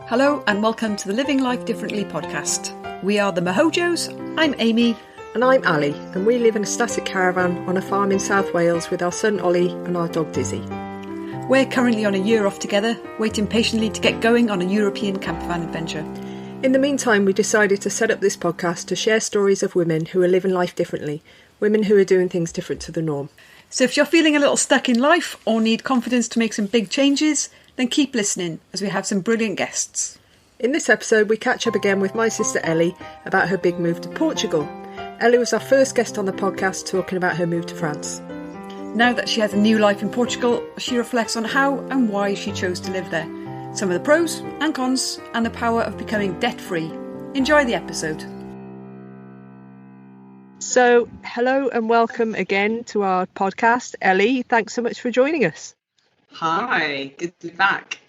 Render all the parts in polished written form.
Hello and welcome to the Living Life Differently podcast. We are the Mahojos. I'm Amy. And I'm Ali, and we live in a static caravan on a farm in South Wales with our son Ollie and our dog Dizzy. We're currently on a year off together, waiting patiently to get going on a European campervan adventure. In the meantime, we decided to set up this podcast to share stories of women who are living life differently, women who are doing things different to the norm. So if you're feeling a little stuck in life or need confidence to make some big changes, then keep listening as we have some brilliant guests. In this episode, we catch up again with my sister Ellie about her big move to Portugal. Ellie was our first guest on the podcast talking about her move to France. Now that she has a new life in Portugal, she reflects on how and why she chose to live there, some of the pros and cons, and the power of becoming debt-free. Enjoy the episode. So, hello and welcome again to our podcast. Ellie, thanks so much for joining us. Hi, good to be back.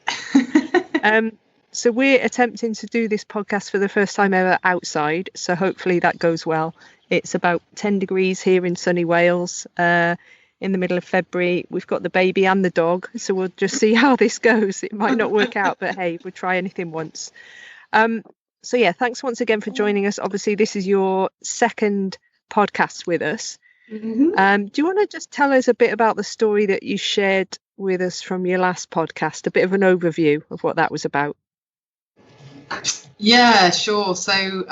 So we're attempting to do this podcast for the first time ever outside, so hopefully that goes well. It's about 10 degrees here in sunny Wales in the middle of February. We've got the baby and the dog, so we'll just see how this goes. It might not work out, but hey, we'll try anything once. So yeah, thanks once again for joining us. Obviously, this is your second podcast with us. Mm-hmm. Do you want to just tell us a bit about the story that you shared with us from your last podcast, a bit of an overview of what that was about? Yeah, sure. So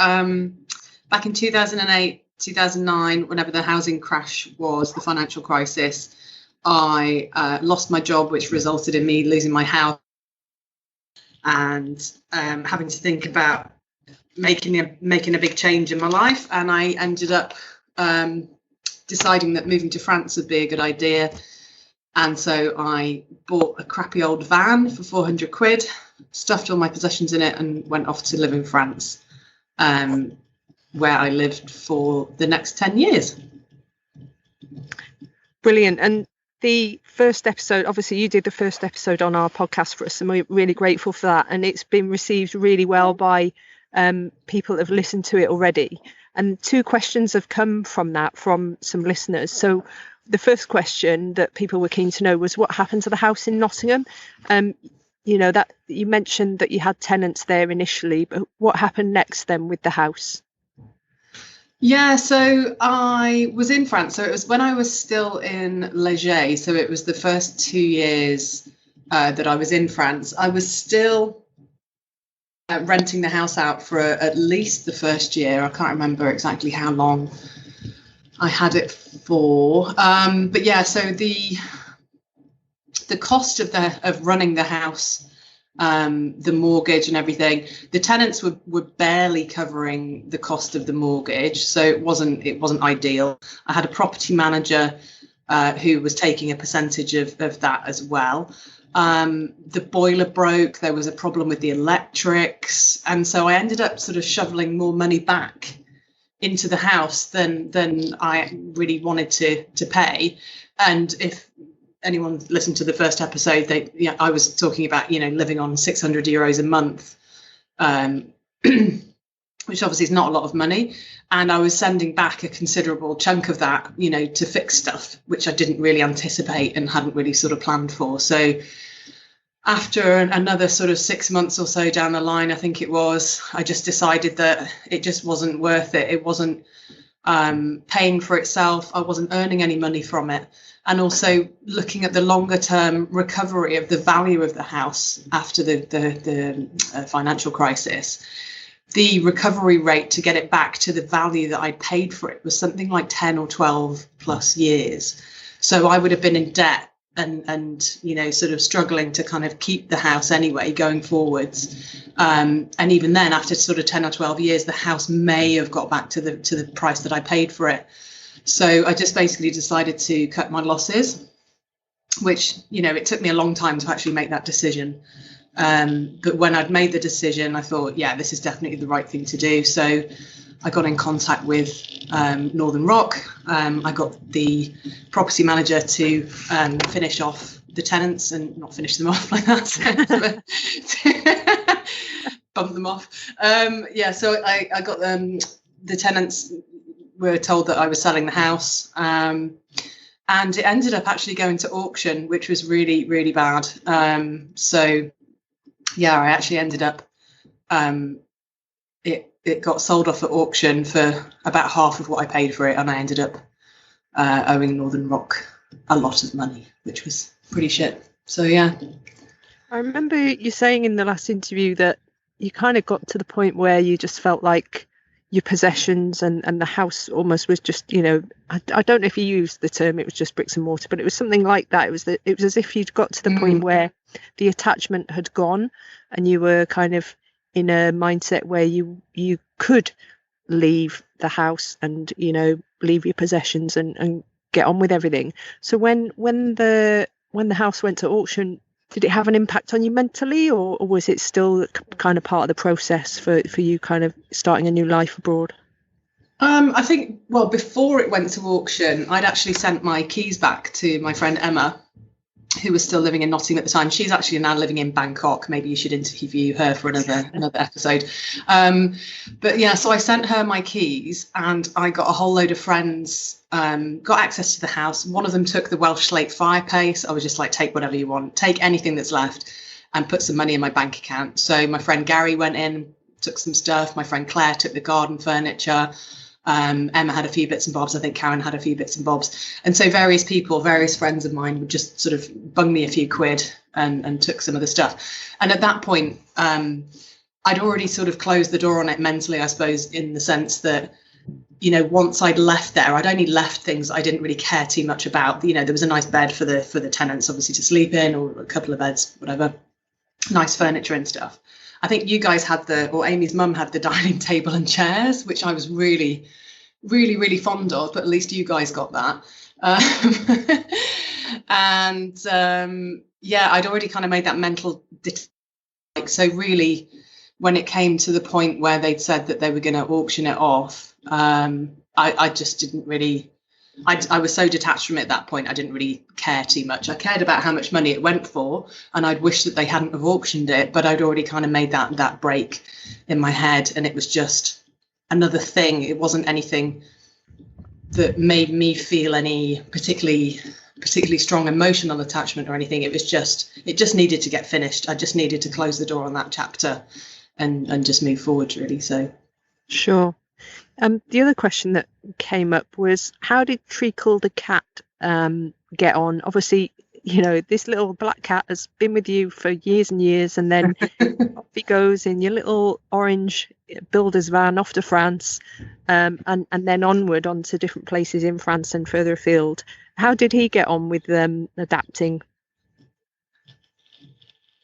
back in 2008, 2009, whenever the housing crash was, the financial crisis, I lost my job, which resulted in me losing my house and having to think about making a big change in my life. And I ended up deciding that moving to France would be a good idea. And so I bought a crappy old van for 400 quid, stuffed all my possessions in it and went off to live in France, where I lived for the next 10 years. Brilliant. And the first episode, obviously you did the first episode on our podcast for us, and we're really grateful for that. And it's been received really well by people that have listened to it already. And two questions have come from that from some listeners. So the first question that people were keen to know was what happened to the house in Nottingham. You know, that you mentioned that you had tenants there initially, but what happened next then with the house? Yeah, so I was in France. So it was when I was still in Léger. So it was the first 2 years that I was in France. I was still renting the house out for at least the first year. I can't remember exactly how long I had it for. But yeah, so the cost of running the house, the mortgage and everything, the tenants were barely covering the cost of the mortgage, so it wasn't ideal. I had a property manager who was taking a percentage of that as well. The boiler broke, there was a problem with the electrics, and so I ended up sort of shoveling more money back into the house than I really wanted to pay. And if anyone listened to the first episode, I was talking about, living on €600 a month, which obviously is not a lot of money. And I was sending back a considerable chunk of that, to fix stuff, which I didn't really anticipate and hadn't really sort of planned for. So after another sort of 6 months or so down the line, I think it was, I just decided that it just wasn't worth it. It wasn't paying for itself. I wasn't earning any money from it. And also looking at the longer term recovery of the value of the house after the financial crisis, the recovery rate to get it back to the value that I'd paid for it was something like 10 or 12 plus years. So I would have been in debt and sort of struggling to kind of keep the house anyway going forwards. And even then, after sort of 10 or 12 years, the house may have got back to the price that I paid for it. So I just basically decided to cut my losses, which, it took me a long time to actually make that decision. But when I'd made the decision, I thought, yeah, this is definitely the right thing to do. So I got in contact with Northern Rock. I got the property manager to finish off the tenants and not finish them off like that. Bump them off. So I got the tenants were told that I was selling the house. And it ended up actually going to auction, which was really, really bad. So, yeah, I actually ended up it got sold off at auction for about half of what I paid for it, and I ended up owing Northern Rock a lot of money, which was pretty shit. So yeah. I remember you saying in the last interview that you kind of got to the point where you just felt like your possessions and the house almost was just, you know, I don't know if you used the term, it was just bricks and mortar, but it was something like that. It was as if you'd got to the point where the attachment had gone and you were kind of in a mindset where you could leave the house and, you know, leave your possessions and get on with everything. So when the house went to auction, did it have an impact on you mentally, or was it still kind of part of the process for you kind of starting a new life abroad? I think, well, before it went to auction, I'd actually sent my keys back to my friend Emma, who was still living in Nottingham at the time. She's actually now living in Bangkok. Maybe you should interview her for another episode. But yeah, so I sent her my keys, and I got a whole load of friends, got access to the house. One of them took the Welsh slate fireplace. I was just like, take whatever you want, take anything that's left, and put some money in my bank account. So my friend Gary went in, took some stuff. My friend Claire took the garden furniture. Emma had a few bits and bobs. I think Karen had a few bits and bobs. And so various people, various friends of mine would just sort of bung me a few quid and took some of the stuff. And at that point, I'd already sort of closed the door on it mentally, I suppose, in the sense that, you know, once I'd left there, I'd only left things I didn't really care too much about. You know, there was a nice bed for the tenants, obviously, to sleep in, or a couple of beds, whatever, nice furniture and stuff. I think you guys had Amy's mum had the dining table and chairs, which I was really, really, really fond of, but at least you guys got that. Yeah, I'd already kind of made that mental so really, when it came to the point where they'd said that they were going to auction it off, I just didn't really, I was so detached from it at that point, I didn't really care too much. I cared about how much money it went for, and I'd wish that they hadn't have auctioned it, but I'd already kind of made that break in my head, and it was just another thing. It wasn't anything that made me feel any particularly strong emotional attachment or anything. It just needed to get finished. I just needed to close the door on that chapter and just move forward, really. So sure. The other question that came up was, how did Treacle the cat get on? Obviously, you know, this little black cat has been with you for years and years, and then off he goes in your little orange builder's van off to France, and then onward onto different places in France and further afield. How did he get on with adapting?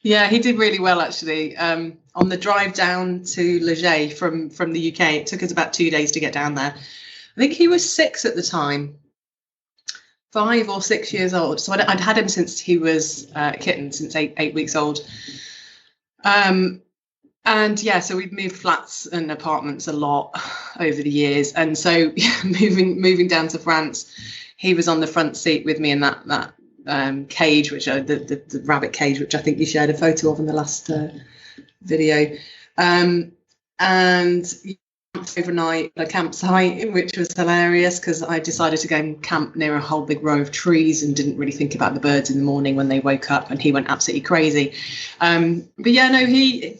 Yeah, he did really well, actually. On the drive down to Leger from the UK, it took us about 2 days to get down there. I think he was 6 at the time, 5 or 6 years old. So I'd had him since he was a kitten, since eight weeks old. And yeah, so we'd moved flats and apartments a lot over the years. And so moving down to France, he was on the front seat with me in that cage, which the rabbit cage, which I think you shared a photo of in the last video, and overnight at a campsite, which was hilarious because I decided to go and camp near a whole big row of trees and didn't really think about the birds in the morning when they woke up, and he went absolutely crazy. But yeah, no, he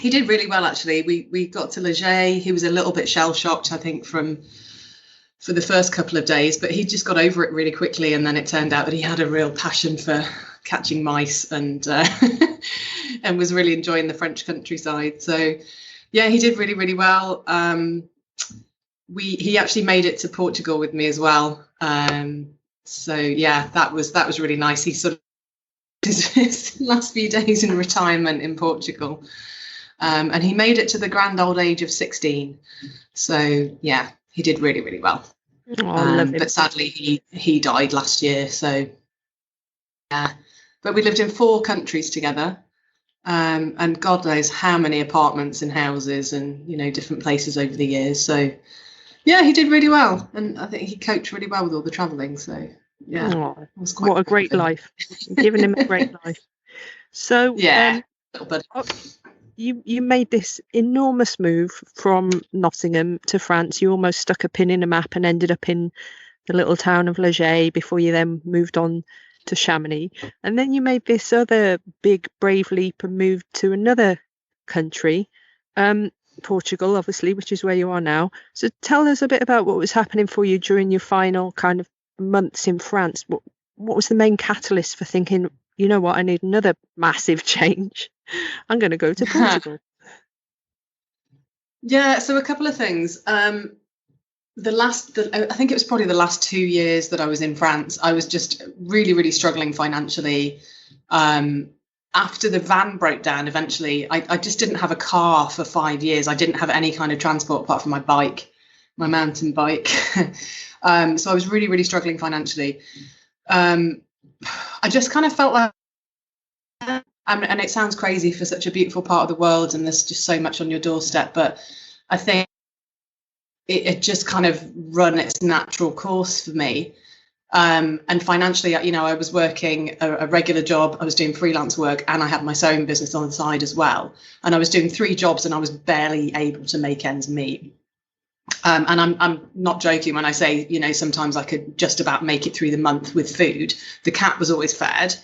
did really well, actually. We got to Leger. He was a little bit shell shocked, I think, for the first couple of days, but he just got over it really quickly. And then it turned out that he had a real passion for catching mice and and was really enjoying the French countryside. So yeah, he did really, really well. He actually made it to Portugal with me as well. So yeah, that was really nice. He sort of his last few days in retirement in Portugal. And he made it to the grand old age of 16. So yeah, he did really, really well. But sadly, he died last year. So yeah, but we lived in 4 countries together, and God knows how many apartments and houses and, you know, different places over the years. So yeah, he did really well, and I think he coped really well with all the travelling. So yeah, it was quite what a great life, giving him a great life. So yeah, You made this enormous move from Nottingham to France. You almost stuck a pin in a map and ended up in the little town of Leger before you then moved on to Chamonix. And then you made this other big, brave leap and moved to another country, Portugal, obviously, which is where you are now. So tell us a bit about what was happening for you during your final kind of months in France. What was the main catalyst for thinking, you know what, I need another massive change? I'm going to go to Portugal. Yeah, so a couple of things. I think it was probably the last 2 years that I was in France. I was just really, really struggling financially. After the van broke down, eventually, I just didn't have a car for 5 years. I didn't have any kind of transport apart from my bike, my mountain bike. So I was really, really struggling financially. I just kind of felt like, and it sounds crazy for such a beautiful part of the world, and there's just so much on your doorstep, but I think it just kind of run its natural course for me. And financially, you know, I was working a regular job, I was doing freelance work, and I had my sewing business on the side as well. And I was doing 3 jobs, and I was barely able to make ends meet. And I'm not joking when I say, you know, sometimes I could just about make it through the month with food. The cat was always fed.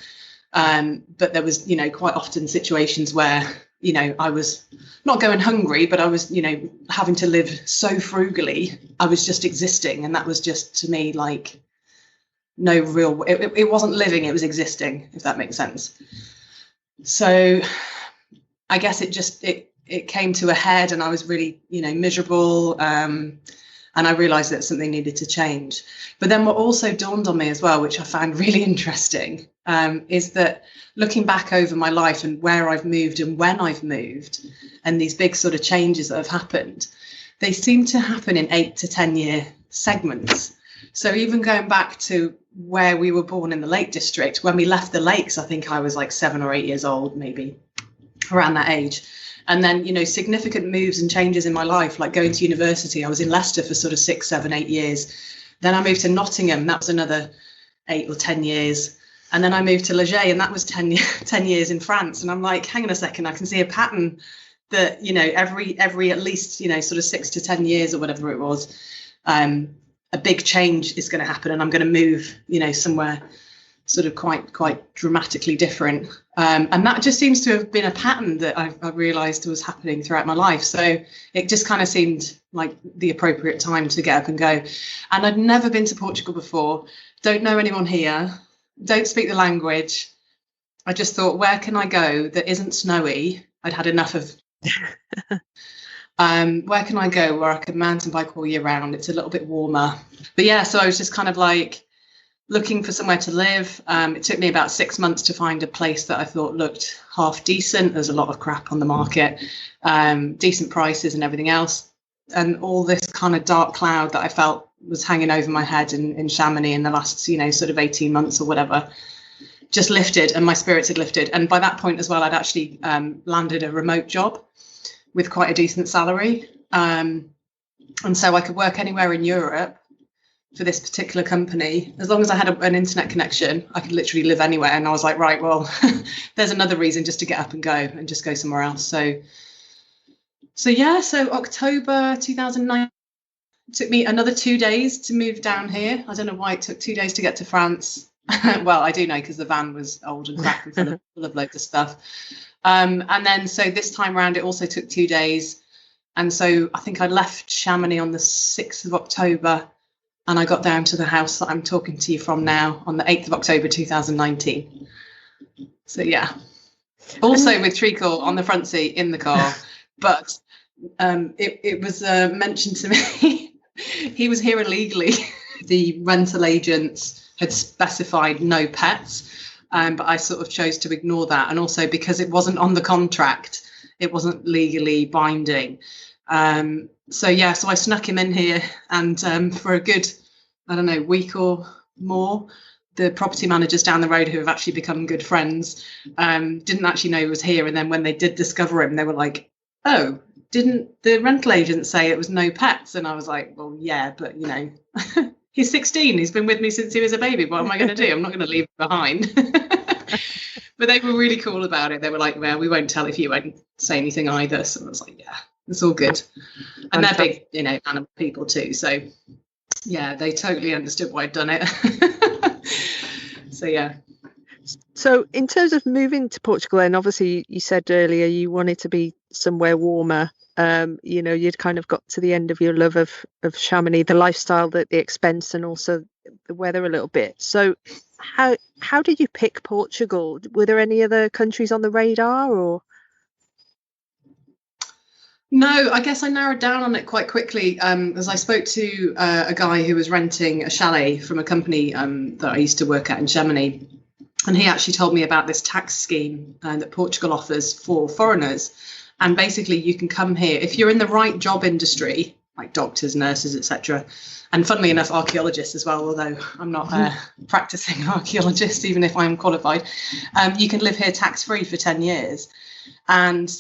But there was, you know, quite often situations where, you know, I was not going hungry, but I was, you know, having to live so frugally. I was just existing. And that was just, to me, like, no real, it wasn't living, it was existing, if that makes sense. So I guess it came to a head, and I was really, you know, miserable. And I realized that something needed to change. But then what also dawned on me as well, which I found really interesting, is that looking back over my life and where I've moved and when I've moved, and these big sort of changes that have happened, they seem to happen in 8 to 10 year segments. So even going back to where we were born in the Lake District, when we left the lakes, I think I was like 7 or 8 years old, maybe around that age. And then, you know, significant moves and changes in my life, like going to university. I was in Leicester for sort of 6, 7, 8 years. Then I moved to Nottingham. That was another 8 or 10 years. And then I moved to Leger, and that was 10 years in France. And I'm like, hang on a second, I can see a pattern that, you know, every at least, you know, sort of 6 to 10 years or whatever it was, a big change is going to happen, and I'm going to move, you know, somewhere sort of quite dramatically different. And that just seems to have been a pattern that I realized was happening throughout my life. So it just kind of seemed like the appropriate time to get up and go. And I'd never been to Portugal before, don't know anyone here, don't speak the language. I just thought, where can I go that isn't snowy? I'd had enough of where can I go where I could mountain bike all year round? It's a little bit warmer. But yeah, so I was just kind of like looking for somewhere to live. It took me about 6 months to find a place that I thought looked half decent. There's a lot of crap on the market, decent prices and everything else. And all this kind of dark cloud that I felt was hanging over my head in Chamonix in the last, you know, sort of 18 months or whatever, just lifted, and my spirits had lifted. And by that point as well, I'd actually landed a remote job with quite a decent salary. And so I could work anywhere in Europe for this particular company. As long as I had an internet connection, I could literally live anywhere. And I was like, right, well, there's another reason just to get up and go and just go somewhere else. So October 2009, it took me another 2 days to move down here. I don't know why it took 2 days to get to France. Well, I do know, because the van was old and cracked and full of loads of stuff. And then, so this time around, it also took 2 days. And so I think I left Chamonix on the 6th of October, and I got down to the house that I'm talking to you from now on the 8th of October, 2019. So, yeah. Also with treacle on the front seat in the car. But it was mentioned to me, he was here illegally. The rental agents had specified no pets. But I sort of chose to ignore that. And also because it wasn't on the contract, it wasn't legally binding. So I snuck him in here, and for a good, I don't know, week or more, the property managers down the road, who have actually become good friends, didn't actually know he was here. And then when they did discover him, they were like, oh, didn't the rental agent say it was no pets? And I was like, well, yeah, but, you know, he's 16. He's been with me since he was a baby. What am I going to do? I'm not going to leave him behind. But they were really cool about it. They were like, well, we won't tell if you won't say anything either. So I was like, yeah, it's all good. And they're big, you know, animal people too. So yeah, they totally understood why I'd done it. So yeah. So in terms of moving to Portugal, and obviously you said earlier you wanted to be somewhere warmer. You'd kind of got to the end of your love of Chamonix, the lifestyle, the expense, and also the weather a little bit. So how did you pick Portugal? Were there any other countries on the radar, or? No, I guess I narrowed down on it quite quickly as I spoke to a guy who was renting a chalet from a company that I used to work at in Chamonix. And he actually told me about this tax scheme that Portugal offers for foreigners. And basically, you can come here if you're in the right job industry, like doctors, nurses, etc. And funnily enough, archaeologists as well, although I'm not a practicing archaeologist, even if I'm qualified. You can live here tax-free for 10 years. And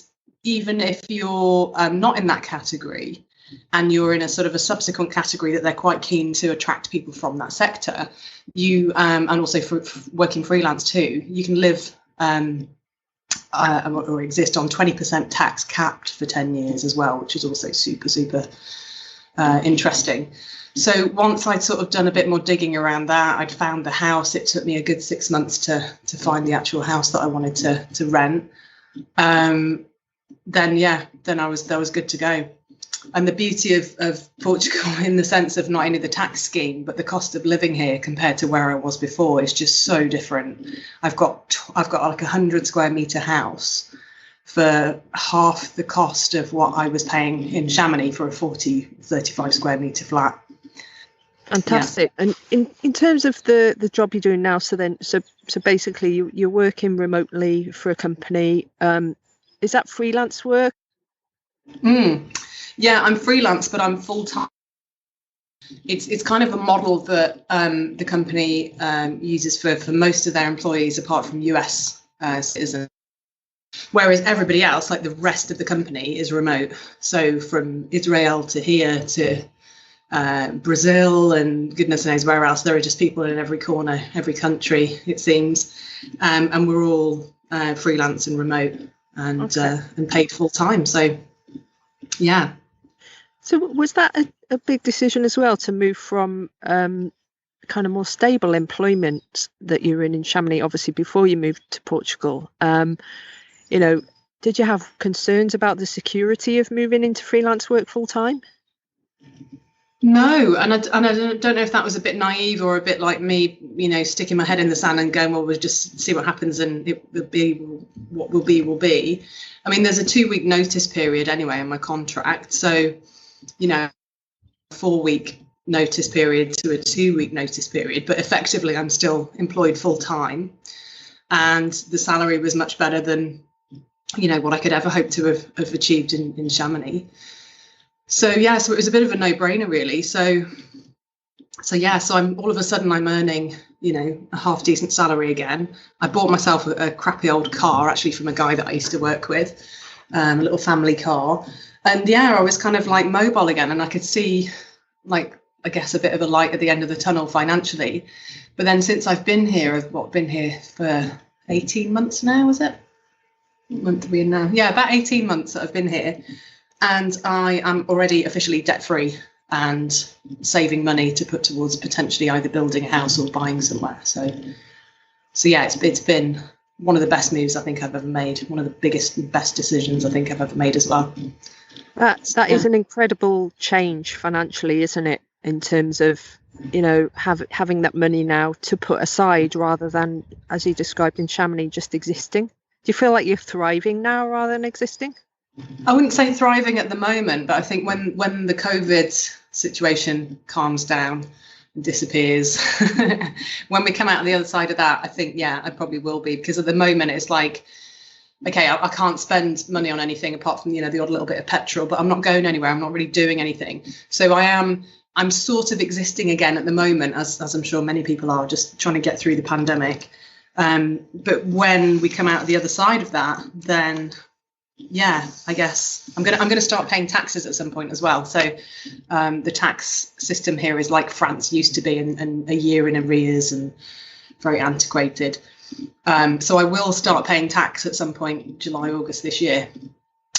even if you're not in that category, and you're in a sort of a subsequent category that they're quite keen to attract people from that sector, you and also for working freelance too, you can live or exist on 20% tax capped for 10 years as well, which is also super interesting. So once I'd sort of done a bit more digging around that, I'd found the house. It took me a good 6 months to find the actual house that I wanted to rent. Then I was good to go. And the beauty of Portugal, in the sense of not only the tax scheme, but the cost of living here compared to where I was before, is just so different. I've got like 100 square metre house for half the cost of what I was paying in Chamonix for a 35 square metre flat. Fantastic. Yeah. And in terms of the job you're doing now, so basically you're working remotely for a company. Is that freelance work? Yeah, I'm freelance, but I'm full-time. It's kind of a model that the company uses for most of their employees, apart from US citizens. Whereas everybody else, like the rest of the company, is remote. So from Israel to here to Brazil and goodness knows where else, there are just people in every corner, every country, it seems. And we're all freelance and remote and paid full-time. So, yeah. So was that a big decision as well, to move from kind of more stable employment that you were in Chamonix, obviously before you moved to Portugal? Did you have concerns about the security of moving into freelance work full time? No, and I don't know if that was a bit naive or a bit like me, sticking my head in the sand and going, well, we'll just see what happens and it will be what will be. I mean, there's a 2-week notice period anyway in my contract. So, a 4-week notice period to a 2-week notice period, but effectively I'm still employed full time. And the salary was much better than, what I could ever hope to have achieved in Chamonix. So it was a bit of a no-brainer, really. So I'm all of a sudden I'm earning, a half decent salary again. I bought myself a crappy old car, actually, from a guy that I used to work with, a little family car. And I was kind of like mobile again, and I could see, like, I guess a bit of a light at the end of the tunnel financially. But then since I've been here, I've been here for 18 months now, is it? What month are we in now? Yeah, about 18 months that I've been here. And I am already officially debt-free and saving money to put towards potentially either building a house or buying somewhere. So it's been one of the best moves I think I've ever made. One of the biggest and best decisions I think I've ever made as well. That is an incredible change financially, isn't it? In terms of, having that money now to put aside rather than, as you described in Chamonix, just existing. Do you feel like you're thriving now rather than existing? I wouldn't say thriving at the moment, but I think when the COVID situation calms down and disappears, when we come out on the other side of that, I think, I probably will be, because at the moment it's like, okay, I can't spend money on anything apart from, the odd little bit of petrol, but I'm not going anywhere. I'm not really doing anything. So I'm sort of existing again at the moment, as I'm sure many people are, just trying to get through the pandemic. But when we come out the other side of that, then I guess I'm gonna start paying taxes at some point as well. So the tax system here is like France used to be, and a year in arrears and very antiquated. So I will start paying tax at some point, July, August this year.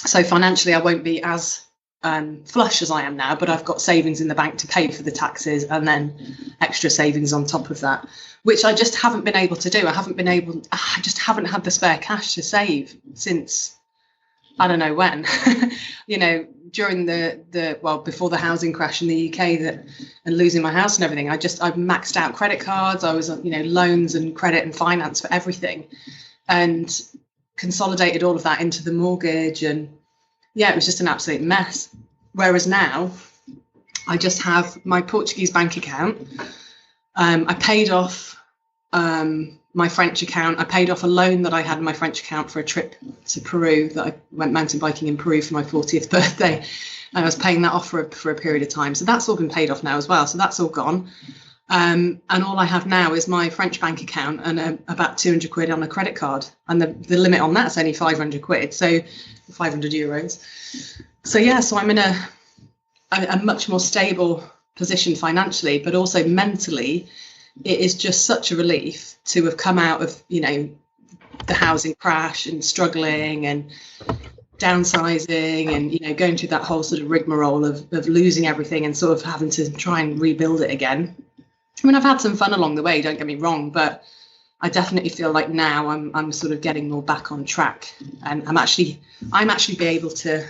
So financially, I won't be as flush as I am now, but I've got savings in the bank to pay for the taxes and then extra savings on top of that, which I just haven't been able to do. I just haven't had the spare cash to save since I don't know when, during before the housing crash in the UK and losing my house and everything. I've maxed out credit cards. I was, loans and credit and finance for everything, and consolidated all of that into the mortgage. And yeah, it was just an absolute mess. Whereas now I just have my Portuguese bank account. I paid off my French account. I paid off a loan that I had in my French account for a trip to Peru that I went mountain biking in Peru for my 40th birthday. And I was paying that off for a period of time. So that's all been paid off now as well. So that's all gone. And all I have now is my French bank account and about 200 quid on a credit card. And the limit on that's only 500 quid. So 500 euros. So yeah, so I'm in a much more stable position financially, but also mentally. It is just such a relief to have come out of, the housing crash and struggling and downsizing and, going through that whole sort of rigmarole of losing everything and sort of having to try and rebuild it again. I mean, I've had some fun along the way, don't get me wrong, but I definitely feel like now I'm sort of getting more back on track, and I'm actually be able to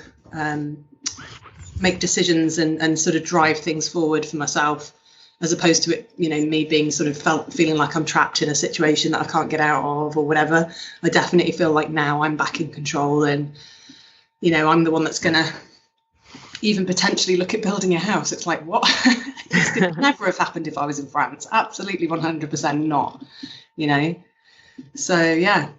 make decisions and sort of drive things forward for myself, as opposed to it, me being sort of feeling like I'm trapped in a situation that I can't get out of or whatever. I definitely feel like now I'm back in control, and, I'm the one that's going to even potentially look at building a house. It's like, what? This could never have happened if I was in France. Absolutely 100% not, So, yeah,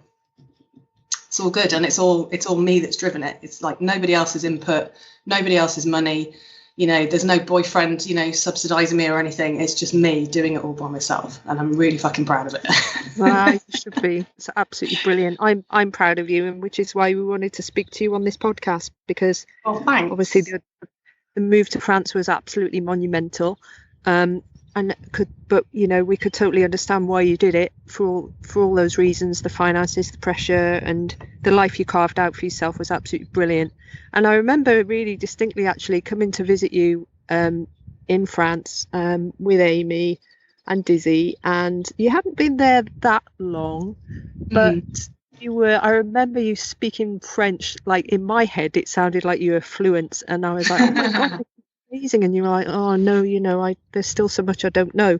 it's all good. And it's all me that's driven it. It's like nobody else's input, nobody else's money. There's no boyfriend, subsidizing me or anything. It's just me doing it all by myself. And I'm really fucking proud of it. Well, you should be. It's absolutely brilliant. I'm proud of you, and which is why we wanted to speak to you on this podcast, because obviously the move to France was absolutely monumental. We could totally understand why you did it for all those reasons. The finances, the pressure, and the life you carved out for yourself was absolutely brilliant. And I remember really distinctly actually coming to visit you in France with Amy and Dizzy, and you hadn't been there that long, but I remember you speaking French. Like, in my head it sounded like you were fluent, and I was like, oh my god, amazing. And you were like, oh no, there's still so much I don't know.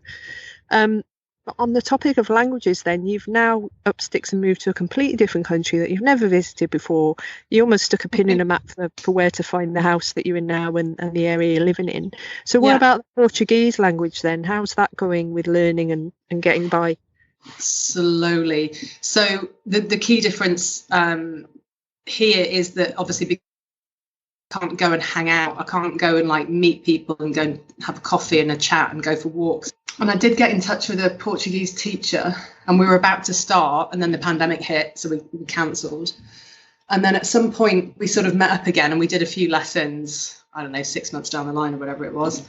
But on the topic of languages, then, you've now up sticks and moved to a completely different country that you've never visited before. You almost stuck a pin in a map for where to find the house that you're in now and the area you're living in. So what about the Portuguese language then? How's that going with learning and getting by? Slowly. So the key difference here is that obviously can't go and hang out. I can't go and like meet people and go and have a coffee and a chat and go for walks. And I did get in touch with a Portuguese teacher, and we were about to start, and then the pandemic hit, so we cancelled. And then at some point we sort of met up again, and we did a few lessons, I don't know, 6 months down the line or whatever it was.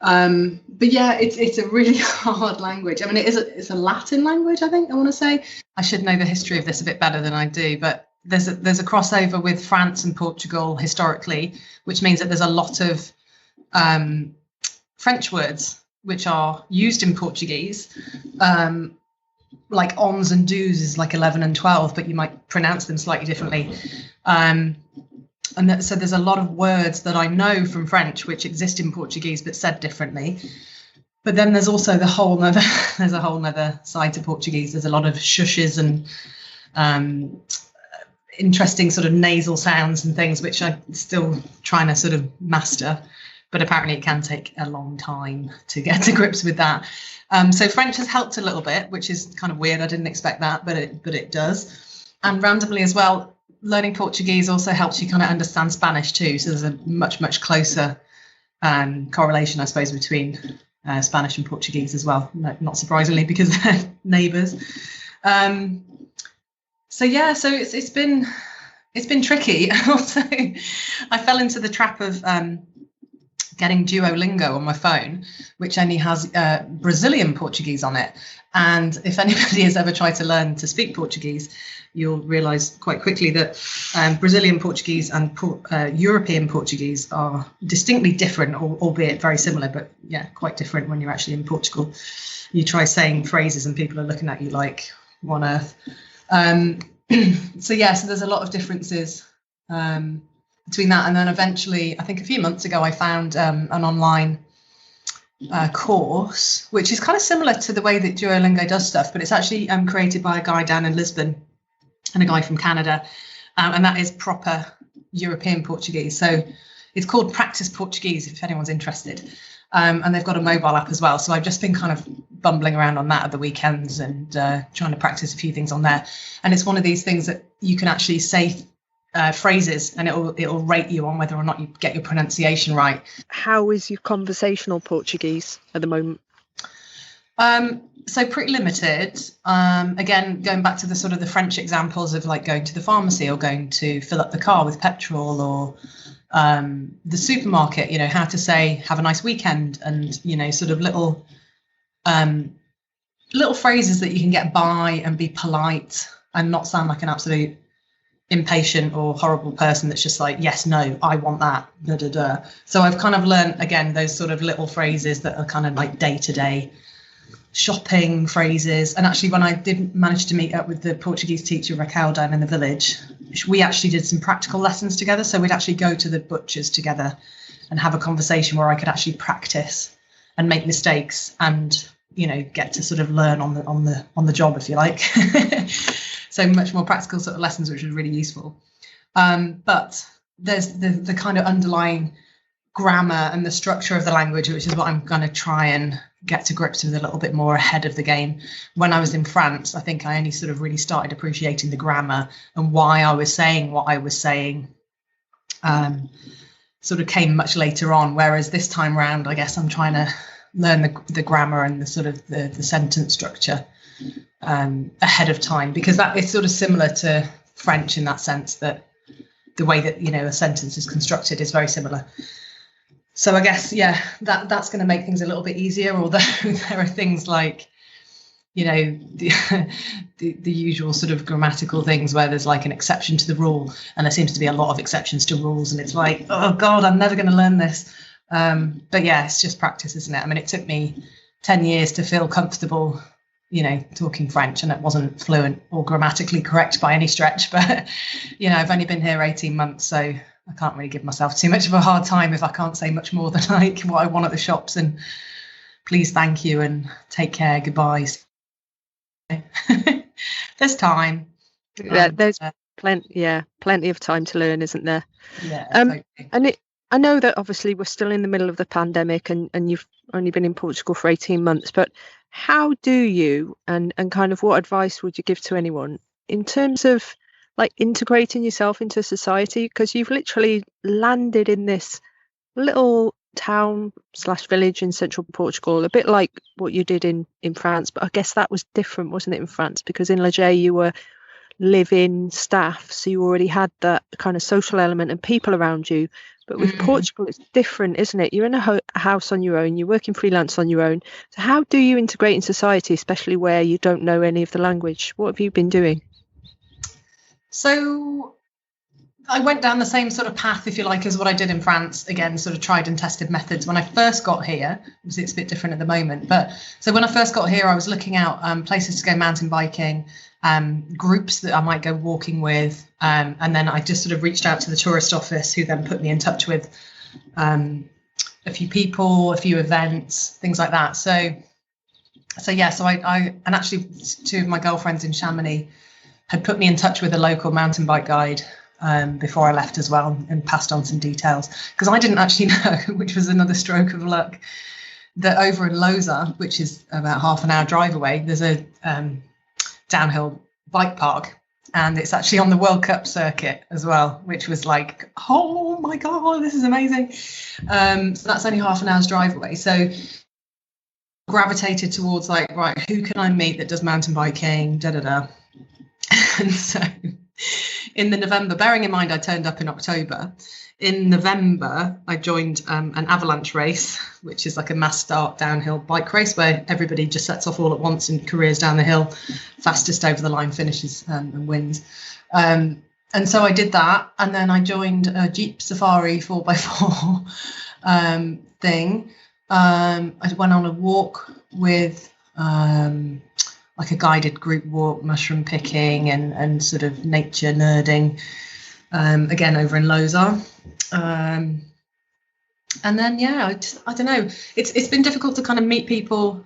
But yeah, it's a really hard language. I mean, it's a Latin language, I think I want to say. I should know the history of this a bit better than I do, but there's a crossover with France and Portugal historically, which means that there's a lot of French words which are used in Portuguese, like ons and dos is like 11 and 12, but you might pronounce them slightly differently. So there's a lot of words that I know from French which exist in Portuguese but said differently. But then there's also a whole nother side to Portuguese. There's a lot of shushes and interesting sort of nasal sounds and things which I'm still trying to sort of master. But apparently it can take a long time to get to grips with that. So French has helped a little bit, which is kind of weird. I didn't expect that, but it does. And randomly as well, learning Portuguese also helps you kind of understand Spanish too. So there's a much, much closer correlation, I suppose, between Spanish and Portuguese as well. Not surprisingly, because they're neighbours. So it's been tricky. Also, I fell into the trap of getting Duolingo on my phone, which only has Brazilian Portuguese on it. And if anybody has ever tried to learn to speak Portuguese, you'll realise quite quickly that Brazilian Portuguese and European Portuguese are distinctly different, albeit very similar, but yeah, quite different when you're actually in Portugal. You try saying phrases and people are looking at you like, what on earth? So there's a lot of differences between that. And then eventually, I think a few months ago, I found an online course, which is kind of similar to the way that Duolingo does stuff, but it's actually created by a guy down in Lisbon and a guy from Canada, and that is proper European Portuguese. So it's called Practice Portuguese, if anyone's interested, and they've got a mobile app as well. So I've just been kind of bumbling around on that at the weekends and trying to practice a few things on there. And it's one of these things that you can actually say phrases and it'll rate you on whether or not you get your pronunciation right. How is your conversational Portuguese at the moment? So pretty limited. Again, going back to the sort of the French examples of like going to the pharmacy or going to fill up the car with petrol, or the supermarket, how to say have a nice weekend, and sort of little phrases that you can get by and be polite and not sound like an absolute impatient or horrible person that's just like, yes, no, I want that, da, da, da. So I've kind of learned, again, those sort of little phrases that are kind of like day-to-day shopping phrases. And actually, when I did manage to meet up with the Portuguese teacher, Raquel, down in the village, we actually did some practical lessons together. So we'd actually go to the butcher's together and have a conversation where I could actually practice and make mistakes and, get to sort of learn on the job, if you like. So much more practical sort of lessons, which was really useful. But there's the kind of underlying grammar and the structure of the language, which is what I'm going to try and get to grips with a little bit more ahead of the game. When I was in France, I think I only sort of really started appreciating the grammar and why I was saying what I was saying sort of came much later on. Whereas this time round, I guess I'm trying to learn the grammar and the sort of the sentence structure ahead of time, because that is sort of similar to French in that sense, that the way that a sentence is constructed is very similar. So I guess that's going to make things a little bit easier, although there are things like the usual sort of grammatical things where there's like an exception to the rule, and there seems to be a lot of exceptions to rules, and it's like, oh god, I'm never going to learn this. But yeah, it's just practice, isn't it? I mean, it took me 10 years to feel comfortable talking French, and it wasn't fluent or grammatically correct by any stretch, but I've only been here 18 months, so I can't really give myself too much of a hard time if I can't say much more than like what I want at the shops and please, thank you, and take care, goodbyes. There's time. There's plenty of time to learn, isn't there? Yeah, totally. And I know that obviously we're still in the middle of the pandemic and you've only been in Portugal for 18 months, but how do you and kind of what advice would you give to anyone in terms of like integrating yourself into society? Because you've literally landed in this little town/village in central Portugal, a bit like what you did in France, but I guess that was different, wasn't it, in France? Because in Leger you were live-in staff, so you already had that kind of social element and people around you. But with Portugal, it's different, isn't it? You're in a house on your own, you're working freelance on your own. So how do you integrate in society, especially where you don't know any of the language? What have you been doing? So I went down the same sort of path, if you like, as what I did in France. Again, sort of tried and tested methods. When I first got here, obviously it's a bit different at the moment, but so when I first got here, I was looking out places to go mountain biking, groups that I might go walking with, and then I just sort of reached out to the tourist office, who then put me in touch with a few people, a few events, things like that. So I and actually two of my girlfriends in Chamonix had put me in touch with a local mountain bike guide before I left as well, and passed on some details, because I didn't actually know, which was another stroke of luck, that over in Losa, which is about half an hour drive away, there's a downhill bike park, and it's actually on the World Cup circuit as well, which was like, oh my god, this is amazing. So that's only half an hour's drive away. So gravitated towards like, right, who can I meet that does mountain biking, and so in the November, bearing in mind I turned up in October. In November, I joined an Avalanche Race, which is like a mass start downhill bike race where everybody just sets off all at once and careers down the hill. Fastest over the line finishes and wins. And so I did that. And then I joined a Jeep Safari 4x4 thing. I went on a walk with like a guided group walk, mushroom picking and sort of nature nerding, again over in Lozar. And then I don't know, it's been difficult to kind of meet people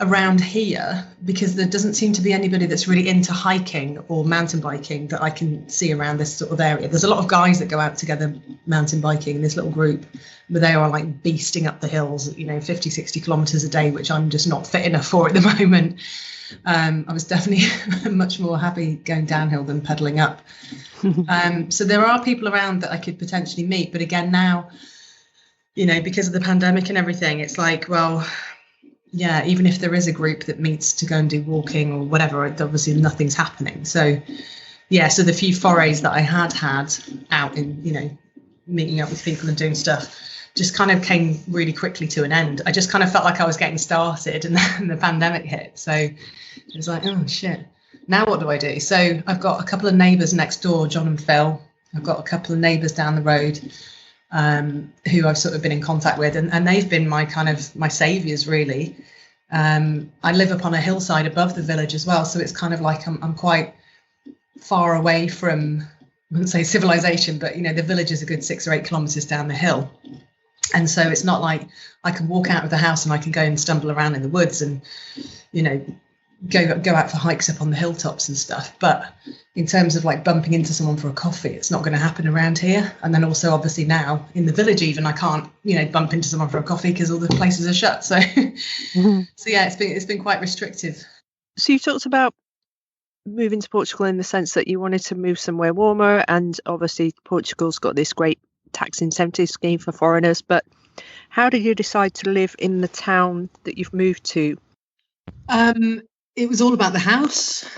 around here because there doesn't seem to be anybody that's really into hiking or mountain biking that I can see around this sort of area. There's a lot of guys that go out together mountain biking in this little group, but they are like beasting up the hills, 50, 60 kilometers a day, which I'm just not fit enough for at the moment. I was definitely much more happy going downhill than pedaling up. So there are people around that I could potentially meet. But again, now, because of the pandemic and everything, it's like, well, yeah, even if there is a group that meets to go and do walking or whatever, obviously nothing's happening. So, so the few forays that I had out in, meeting up with people and doing stuff just kind of came really quickly to an end. I just kind of felt like I was getting started and then the pandemic hit. So it was like, oh, shit. Now what do I do? So I've got a couple of neighbours next door, John and Phil. I've got a couple of neighbours down the road who I've sort of been in contact with. And they've been my saviours, really. I live up on a hillside above the village as well. So it's kind of like I'm quite far away from, I wouldn't say civilization, but, the village is a good 6 or 8 kilometres down the hill. And so it's not like I can walk out of the house and I can go and stumble around in the woods and, go out for hikes up on the hilltops and stuff. But in terms of like bumping into someone for a coffee, it's not going to happen around here. And then also obviously now in the village, even I can't, bump into someone for a coffee because all the places are shut. So, So yeah, it's been quite restrictive. So you talked about moving to Portugal in the sense that you wanted to move somewhere warmer, and obviously Portugal's got this great tax incentive scheme for foreigners. But how did you decide to live in the town that you've moved to? It was all about the house.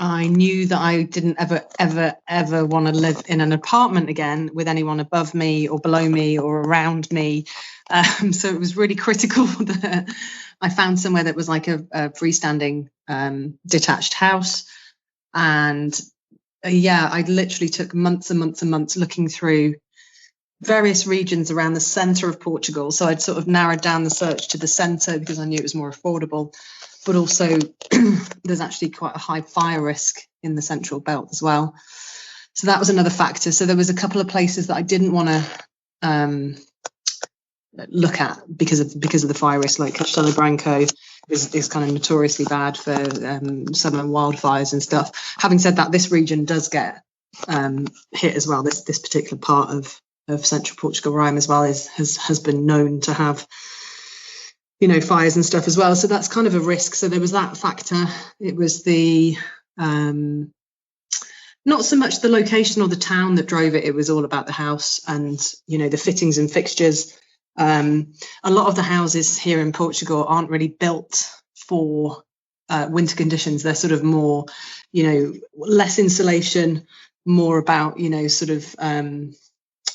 I knew that I didn't ever want to live in an apartment again with anyone above me or below me or around me. So it was really critical that I found somewhere that was like a freestanding detached house. And I literally took months and months and months looking through various regions around the centre of Portugal. So I'd sort of narrowed down the search to the centre because I knew it was more affordable. But also there's actually quite a high fire risk in the central belt as well. So that was another factor. So there was a couple of places that I didn't want to look at because of the fire risk, like Castelo Branco is kind of notoriously bad for summer wildfires and stuff. Having said that, this region does get hit as well. This particular part of central Portugal where I am as well has been known to have fires and stuff as well. So that's kind of a risk. So there was that factor. It was the not so much the location or the town that drove it. It was all about the house and the fittings and fixtures. A lot of the houses here in Portugal aren't really built for winter conditions. They're sort of more less insulation, more about sort of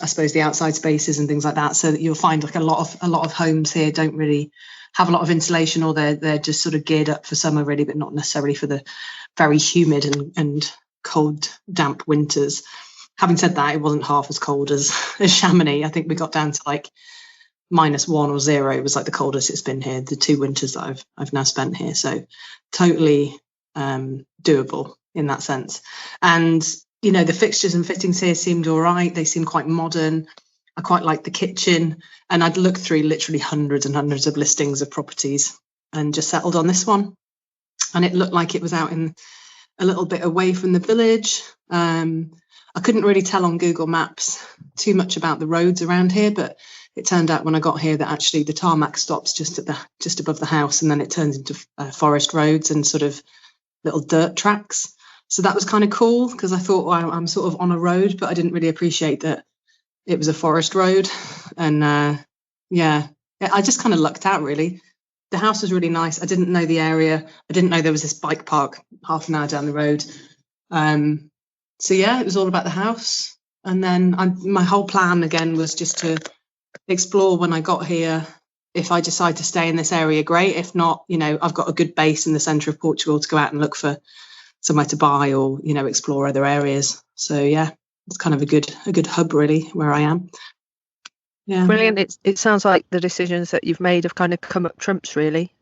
I suppose the outside spaces and things like that. So that you'll find like a lot of homes here don't really have a lot of insulation, or they're just sort of geared up for summer really, but not necessarily for the very humid and cold, damp winters. Having said that, it wasn't half as cold as Chamonix. I think we got down to like -1 or 0. It was like the coldest it's been here, the 2 winters that I've now spent here. So totally doable in that sense. And the fixtures and fittings here seemed all right. They seemed quite modern. I quite liked the kitchen. And I'd looked through literally hundreds and hundreds of listings of properties and just settled on this one. And it looked like it was out in a little bit away from the village. I couldn't really tell on Google Maps too much about the roads around here, but it turned out when I got here that actually the tarmac stops just above the house, and then it turns into forest roads and sort of little dirt tracks. So that was kind of cool because I thought, well, I'm sort of on a road, but I didn't really appreciate that it was a forest road. And I just kind of lucked out really. the house was really nice. I didn't know the area. I didn't know there was this bike park half an hour down the road. So yeah, it was all about the house. And then my whole plan again was just to explore when I got here. If I decide to stay in this area, great. If not, I've got a good base in the centre of Portugal to go out and look for somewhere to buy or, explore other areas. So yeah, it's kind of a good hub really where I am. Yeah. Brilliant. It sounds like the decisions that you've made have kind of come up trumps really.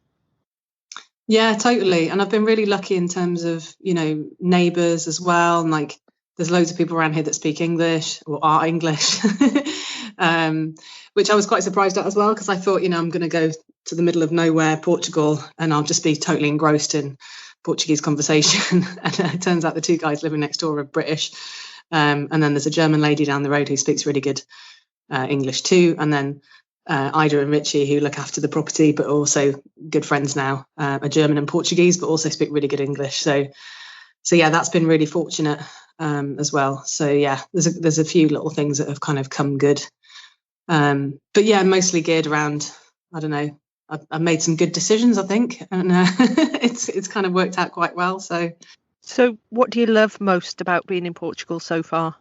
Yeah, totally. And I've been really lucky in terms of, neighbours as well. And like, there's loads of people around here that speak English or are English, which I was quite surprised at as well, because I thought, I'm going to go to the middle of nowhere, Portugal, and I'll just be totally engrossed in Portuguese conversation. And it turns out the two guys living next door are British. And then there's a German lady down the road who speaks really good English too. And then Ida and Richie, who look after the property, but also good friends now, are German and Portuguese, but also speak really good English. So yeah, that's been really fortunate as well. So yeah, there's a few little things that have kind of come good. But yeah, mostly geared around, I don't know, I've made some good decisions, I think, and it's kind of worked out quite well. So what do you love most about being in Portugal so far?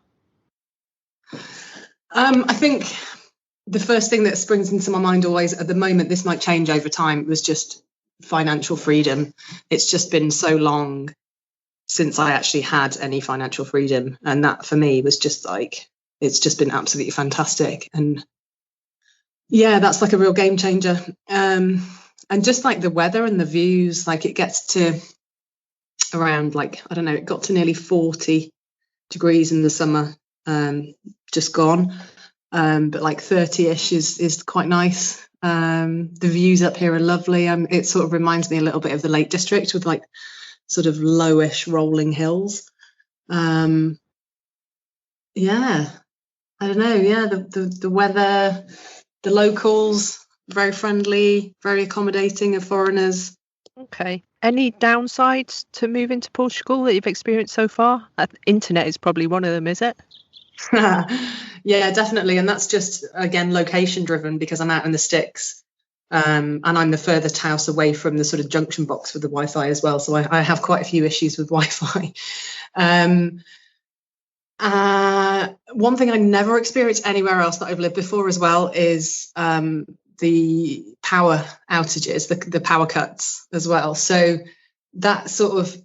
I think the first thing that springs into my mind always at the moment, this might change over time, was just financial freedom. It's just been so long since I actually had any financial freedom. And that for me was just like, it's just been absolutely fantastic. And yeah, that's like a real game changer. And just like the weather and the views, like it gets to around like, I don't know, it got to nearly 40 degrees in the summer, just gone. But like 30-ish is quite nice. The views up here are lovely. It sort of reminds me a little bit of the Lake District with like sort of lowish rolling hills. Yeah, I don't know. Yeah, the weather, the locals, very friendly, very accommodating of foreigners. Okay. Any downsides to moving to Portugal that you've experienced so far? Internet is probably one of them, is it? Yeah, definitely. And that's just, again, location driven, because I'm out in the sticks, and I'm the furthest house away from the sort of junction box for the Wi-Fi as well. So I have quite a few issues with Wi-Fi. One thing I never experienced anywhere else that I've lived before as well is the power outages, the power cuts as well. So that sort of,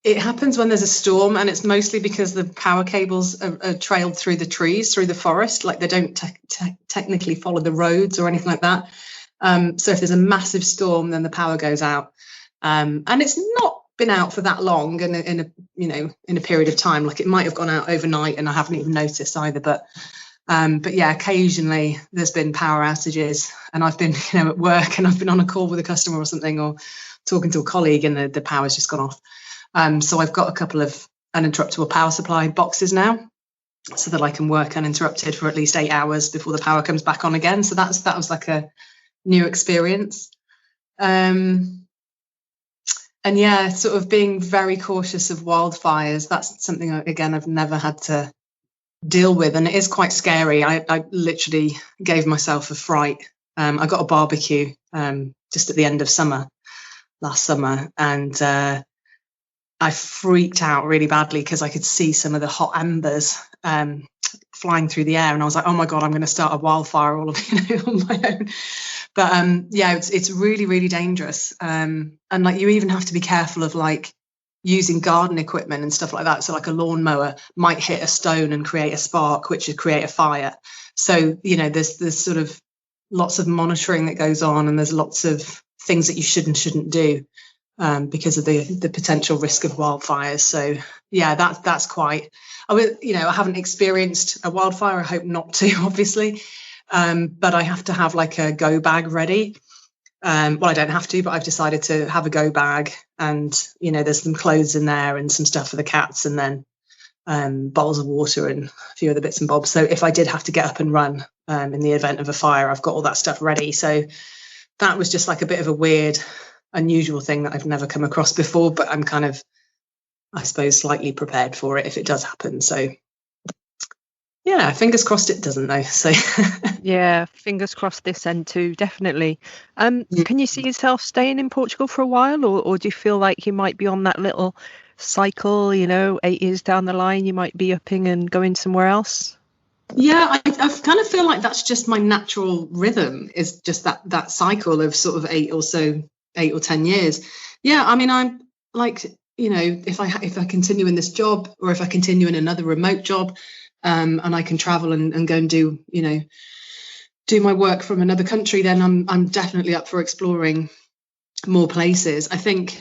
it happens when there's a storm, and it's mostly because the power cables are trailed through the trees, through the forest. Like they don't technically follow the roads or anything like that. So if there's a massive storm, then the power goes out. And it's not been out for that long in a period of time. Like it might have gone out overnight and I haven't even noticed either. But yeah, occasionally there's been power outages, and I've been, at work, and I've been on a call with a customer or something, or talking to a colleague, and the power's just gone off. So I've got a couple of uninterruptible power supply boxes now, so that I can work uninterrupted for at least 8 hours before the power comes back on again. So that was like a new experience. And yeah, sort of being very cautious of wildfires. That's something, again, I've never had to deal with, and it is quite scary. I literally gave myself a fright. I got a barbecue just at the end of last summer, and I freaked out really badly because I could see some of the hot embers flying through the air, and I was like, oh my god, I'm going to start a wildfire all of on my own. But yeah, it's really, really dangerous, and like you even have to be careful of like using garden equipment and stuff like that. So like a lawnmower might hit a stone and create a spark, which would create a fire. So there's sort of lots of monitoring that goes on, and there's lots of things that you should and shouldn't do because of the potential risk of wildfires. So yeah, that's quite. I haven't experienced a wildfire. I hope not to, obviously, but I have to have like a go bag ready. Well, I don't have to, but I've decided to have a go bag, and there's some clothes in there and some stuff for the cats, and then bottles of water and a few other bits and bobs. So if I did have to get up and run in the event of a fire, I've got all that stuff ready. So that was just like a bit of a weird, unusual thing that I've never come across before, but I'm kind of, I suppose, slightly prepared for it if it does happen. So Yeah, fingers crossed it doesn't though. So Yeah, fingers crossed this end too, definitely. Can you see yourself staying in Portugal for a while, or do you feel like you might be on that little cycle, 8 years down the line, you might be upping and going somewhere else? yeah, I kind of feel like that's just my natural rhythm, is just that cycle of sort of 8 or 10 years. Yeah, I mean, I'm like, if I continue in this job, or if I continue in another remote job, and I can travel and go and do my work from another country, then I'm definitely up for exploring more places. I think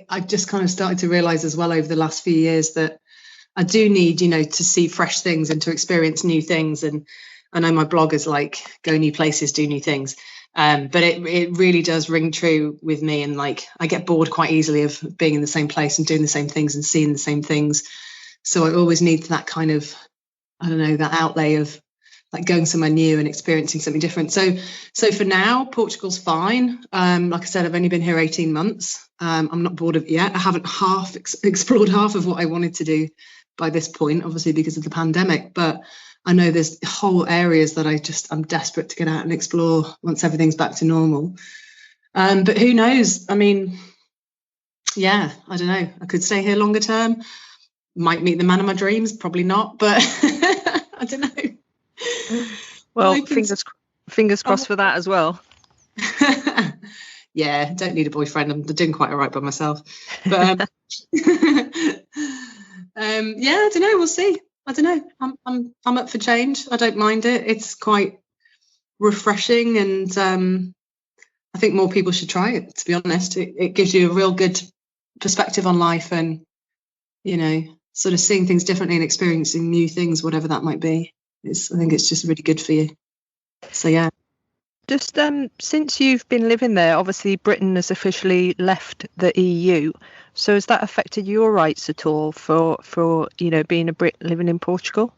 I've just kind of started to realize as well over the last few years that I do need, to see fresh things and to experience new things. And I know my blog is like, go new places, do new things. But it really does ring true with me. And like, I get bored quite easily of being in the same place and doing the same things and seeing the same things. So I always need that kind of, I don't know, that outlay of like going somewhere new and experiencing something different. So for now, Portugal's fine. Like I said, I've only been here 18 months. I'm not bored of it yet. I haven't explored half of what I wanted to do by this point, obviously because of the pandemic. But I know there's whole areas that I'm desperate to get out and explore once everything's back to normal. But who knows? I mean, yeah, I don't know. I could stay here longer term. Might meet the man of my dreams, probably not, but I don't know. Well, fingers crossed for that as well. Yeah, don't need a boyfriend. I'm doing quite all right by myself. But yeah, I don't know. We'll see. I don't know. I'm up for change. I don't mind it. It's quite refreshing, and I think more people should try it. To be honest, it gives you a real good perspective on life, and sort of seeing things differently and experiencing new things, whatever that might be. I think it's just really good for you. So yeah. Just since you've been living there, obviously Britain has officially left the EU. So has that affected your rights at all for being a Brit living in Portugal?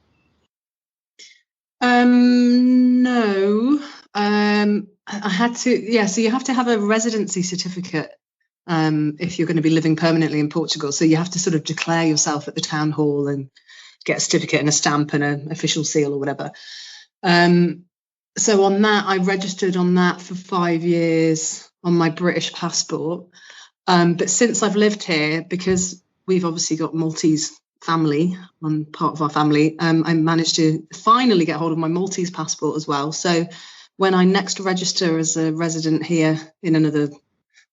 No. I had to. Yeah. So you have to have a residency certificate if you're going to be living permanently in Portugal. So you have to sort of declare yourself at the town hall and get a certificate and a stamp and an official seal or whatever. So on that, I registered on that for 5 years on my British passport. But since I've lived here, because we've obviously got Maltese family on part of our family, I managed to finally get hold of my Maltese passport as well. So when I next register as a resident here in another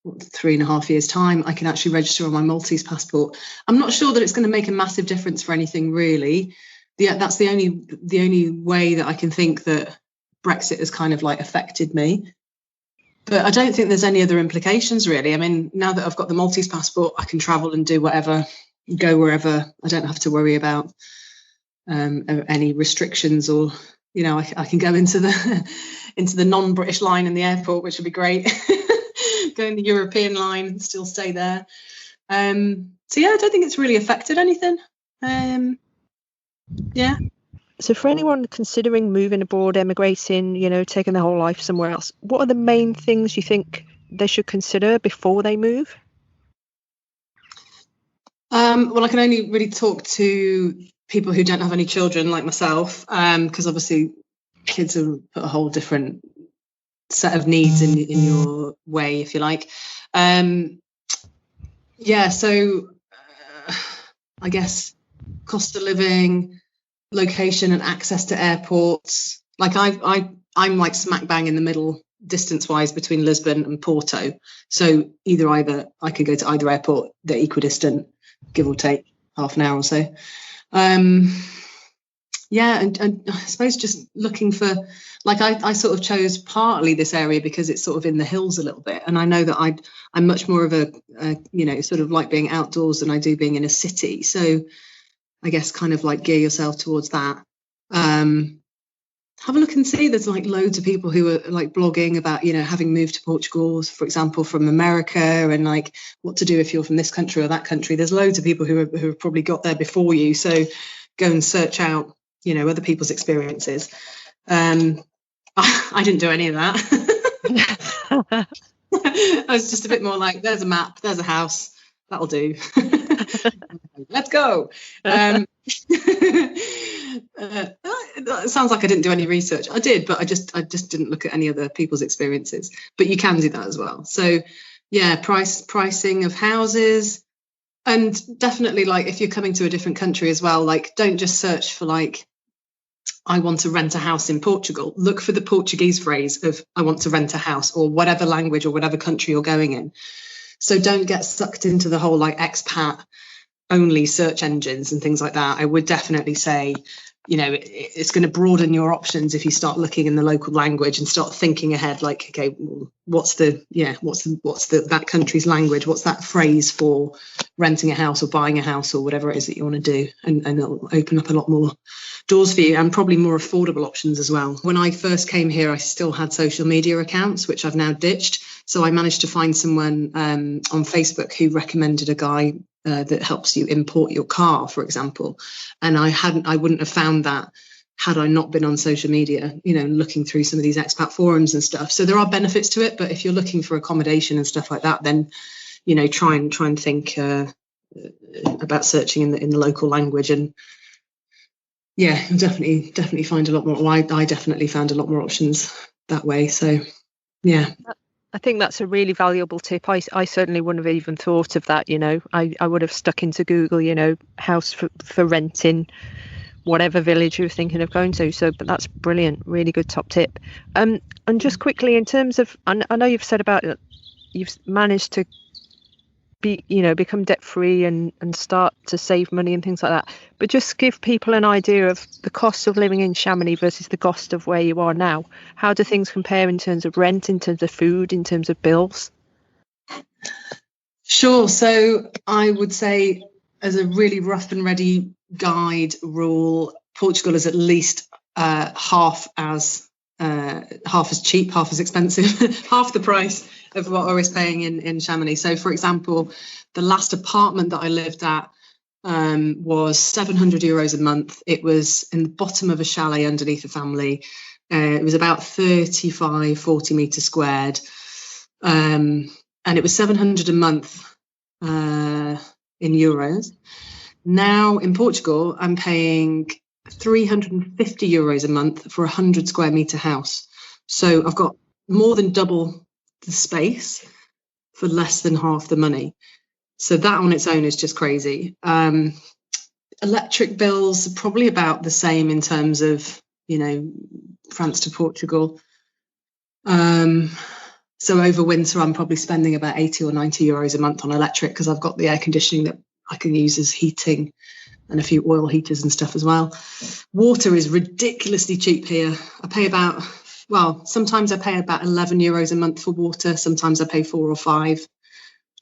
3.5 years time, I can actually register on my Maltese passport. I'm not sure that it's going to make a massive difference for anything really. That's the only way that I can think that Brexit has kind of like affected me. But I don't think there's any other implications really. I mean, now that I've got the Maltese passport, I can travel and do whatever, go wherever. I don't have to worry about any restrictions, or I can go into the non-British line in the airport, which would be great. Go in the European line and still stay there. So yeah, I don't think it's really affected anything. Yeah. So for anyone considering moving abroad, emigrating, taking their whole life somewhere else, what are the main things you think they should consider before they move? Well, I can only really talk to people who don't have any children like myself, because obviously kids will put a whole different set of needs in your way, if you like. Yeah, so I guess cost of living, location and access to airports. Like I'm like smack bang in the middle distance wise between Lisbon and Porto. So either I can go to either airport. They're equidistant, give or take half an hour or so. Yeah, and I suppose just looking for, like I sort of chose partly this area because it's sort of in the hills a little bit, and I know that I'm much more of a sort of like being outdoors than I do being in a city. So I guess kind of like gear yourself towards that. Have a look and see. There's like loads of people who are like blogging about, having moved to Portugal, for example, from America, and like what to do if you're from this country or that country. There's loads of people who have probably got there before you. So go and search out, other people's experiences. I didn't do any of that. I was just a bit more like, there's a map, there's a house, that'll do. Let's go. it sounds like I didn't do any research. I did, but I just didn't look at any other people's experiences. But you can do that as well. So yeah, pricing of houses, and definitely like if you're coming to a different country as well, like don't just search for like I want to rent a house in Portugal. Look for the Portuguese phrase of I want to rent a house, or whatever language or whatever country you're going in. So don't get sucked into the whole like expat only search engines and things like that. I would definitely say, you know, it's going to broaden your options if you start looking in the local language and start thinking ahead, like, okay, what's that country's language? What's that phrase for renting a house or buying a house or whatever it is that you want to do? And it'll open up a lot more doors for you, and probably more affordable options as well. When I first came here, I still had social media accounts, which I've now ditched. So I managed to find someone on Facebook who recommended a guy that helps you import your car, for example. And I wouldn't have found that had I not been on social media, you know, looking through some of these expat forums and stuff. So there are benefits to it, but if you're looking for accommodation and stuff like that, then, you know, try and think about searching in the local language. And yeah, you'll definitely find a lot more. Well, I definitely found a lot more options that way. So yeah. I think that's a really valuable tip. I certainly wouldn't have even thought of that, you know. I would have stuck into Google, you know, house for renting, whatever village you were thinking of going to. So, but that's brilliant. Really good top tip. And just quickly, in terms of, I know you've said about you've managed to become debt free and start to save money and things like that. But just give people an idea of the cost of living in Chamonix versus the cost of where you are now. How do things compare in terms of rent, in terms of food, in terms of bills? Sure. So I would say, as a really rough and ready guide rule, Portugal is at least half as cheap, half as expensive, half the price of what I was paying in Chamonix. So, for example, the last apartment that I lived at was €700 a month. It was in the bottom of a chalet underneath a family. It was about 40 meters squared. And it was 700 a month in euros. Now in Portugal, I'm paying €350 a month for a 100 square meter house. So I've got more than double the space for less than half the money. So that on its own is just crazy. Electric bills are probably about the same in terms of, you know, France to Portugal. So over winter, I'm probably spending about 80 or 90 euros a month on electric, because I've got the air conditioning that I can use as heating, and a few oil heaters and stuff as well. Water is ridiculously cheap here. Sometimes I pay about 11 euros a month for water. Sometimes I pay 4 or 5.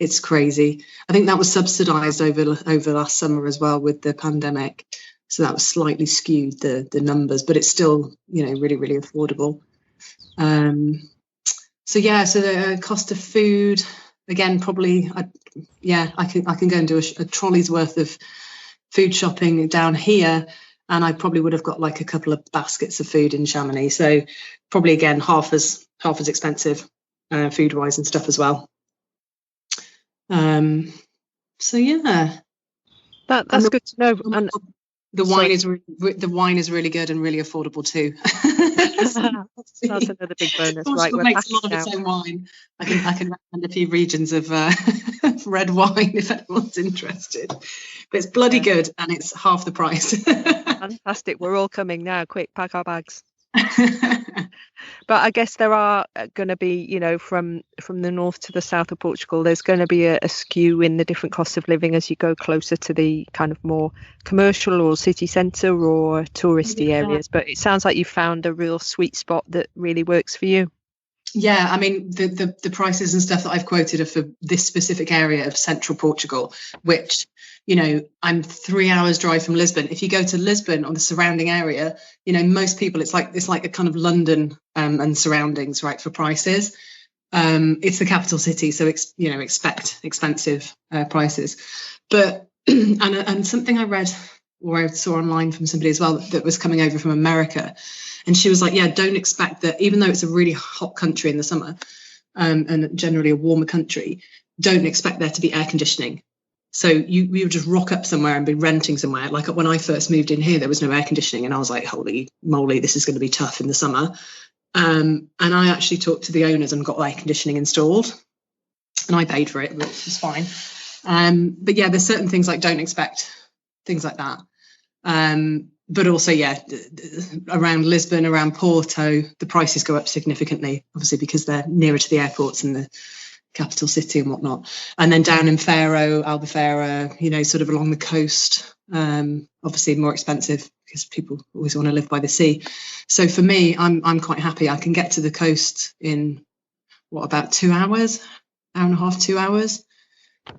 It's crazy. I think that was subsidized over last summer as well with the pandemic. So that was slightly skewed the numbers, but it's still, you know, really, really affordable. So the cost of food, again, probably, I can go and do a trolley's worth of food shopping down here, and I probably would have got like a couple of baskets of food in Chamonix. So probably again half as expensive food wise and stuff as well. So yeah, that's good to know. And the wine is really good and really affordable too. That's another big bonus, right? Portugal makes a lot of its own wine. I can recommend a few regions of red wine if anyone's interested. But it's bloody good, and it's half the price. Fantastic. We're all coming now. Quick, pack our bags. But I guess there are going to be, you know, from the north to the south of Portugal, there's going to be a skew in the different costs of living as you go closer to the kind of more commercial or city centre or touristy areas. But it sounds like you found a real sweet spot that really works for you. Yeah, I mean, the prices and stuff that I've quoted are for this specific area of central Portugal, which, you know, I'm 3 hours drive from Lisbon. If you go to Lisbon or the surrounding area, you know, most people, it's like a kind of London and surroundings, right, for prices. It's the capital city, so expect expensive prices. But and something I read or I saw online from somebody as well that was coming over from America, and she was like, yeah, don't expect that, even though it's a really hot country in the summer and generally a warmer country, don't expect there to be air conditioning So you would just rock up somewhere and be renting somewhere. Like when I first moved in here, there was no air conditioning, and I was like, holy moly, this is going to be tough in the summer. And I actually talked to the owners and got air conditioning installed, and I paid for it, which was fine. But yeah, there's certain things like don't expect things like that. But also, yeah, around Lisbon, around Porto, the prices go up significantly, obviously because they're nearer to the airports and the capital city and whatnot. And then down in Faro, Albufeira, sort of along the coast, obviously more expensive because people always want to live by the sea. So for me, I'm quite happy. I can get to the coast in about 2 hours, hour and a half, 2 hours.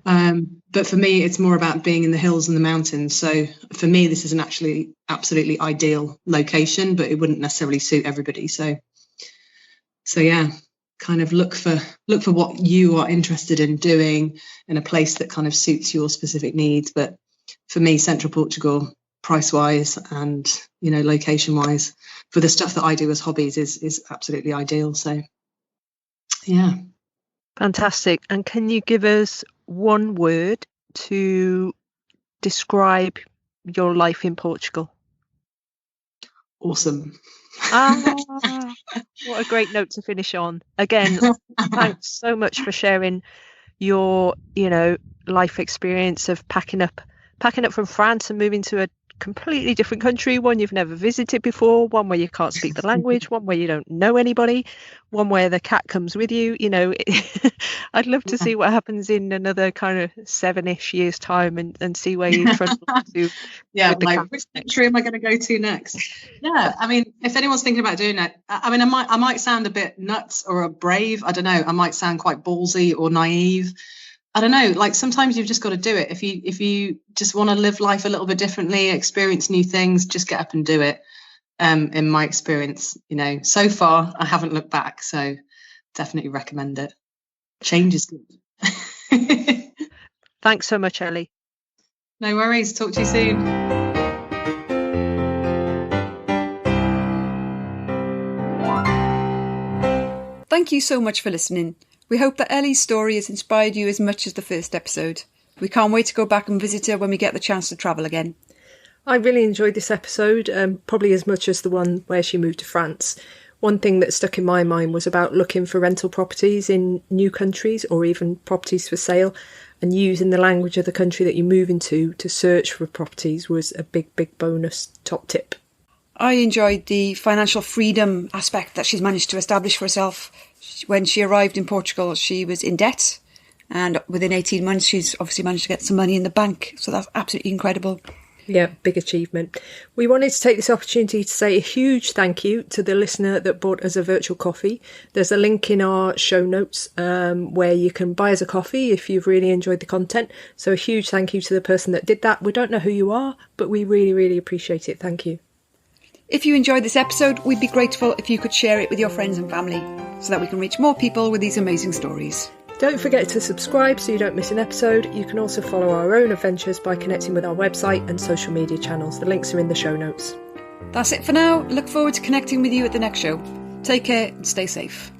But for me, it's more about being in the hills and the mountains. So for me, this is an actually absolutely ideal location, but it wouldn't necessarily suit everybody. So yeah, kind of look for what you are interested in doing in a place that kind of suits your specific needs. But for me, Central Portugal, price wise and location wise, for the stuff that I do as hobbies is absolutely ideal. So yeah. Fantastic. And can you give us one word to describe your life in Portugal? Awesome. What a great note to finish on. Again, thanks so much for sharing your life experience of packing up from France and moving to a completely different country, one you've never visited before, one where you can't speak the language, one where you don't know anybody, one where the cat comes with you. I'd love to see what happens in another kind of 7-ish years time and see where you trundle to. Yeah, like which country am I going to go to next? Yeah, I mean, if anyone's thinking about doing it, I mean, I might sound a bit nuts or brave. I don't know. I might sound quite ballsy or naive. I don't know, like sometimes you've just got to do it. If you just want to live life a little bit differently, experience new things, just get up and do it. In my experience, so far I haven't looked back, so definitely recommend it. Change is good. Thanks so much, Ellie. No worries. Talk to you soon. Thank you so much for listening. We hope that Ellie's story has inspired you as much as the first episode. We can't wait to go back and visit her when we get the chance to travel again. I really enjoyed this episode, probably as much as the one where she moved to France. One thing that stuck in my mind was about looking for rental properties in new countries or even properties for sale, and using the language of the country that you move into to search for properties was a big bonus top tip. I enjoyed the financial freedom aspect that she's managed to establish for herself. When she arrived in Portugal, she was in debt, and within 18 months she's obviously managed to get some money in the bank, so that's absolutely incredible. Yeah, big achievement. We wanted to take this opportunity to say a huge thank you to the listener that bought us a virtual coffee. There's a link in our show notes where you can buy us a coffee if you've really enjoyed the content. So a huge thank you to the person that did that. We don't know who you are, but we really appreciate it. Thank you. If you enjoyed this episode, we'd be grateful if you could share it with your friends and family so that we can reach more people with these amazing stories. Don't forget to subscribe so you don't miss an episode. You can also follow our own adventures by connecting with our website and social media channels. The links are in the show notes. That's it for now. Look forward to connecting with you at the next show. Take care and stay safe.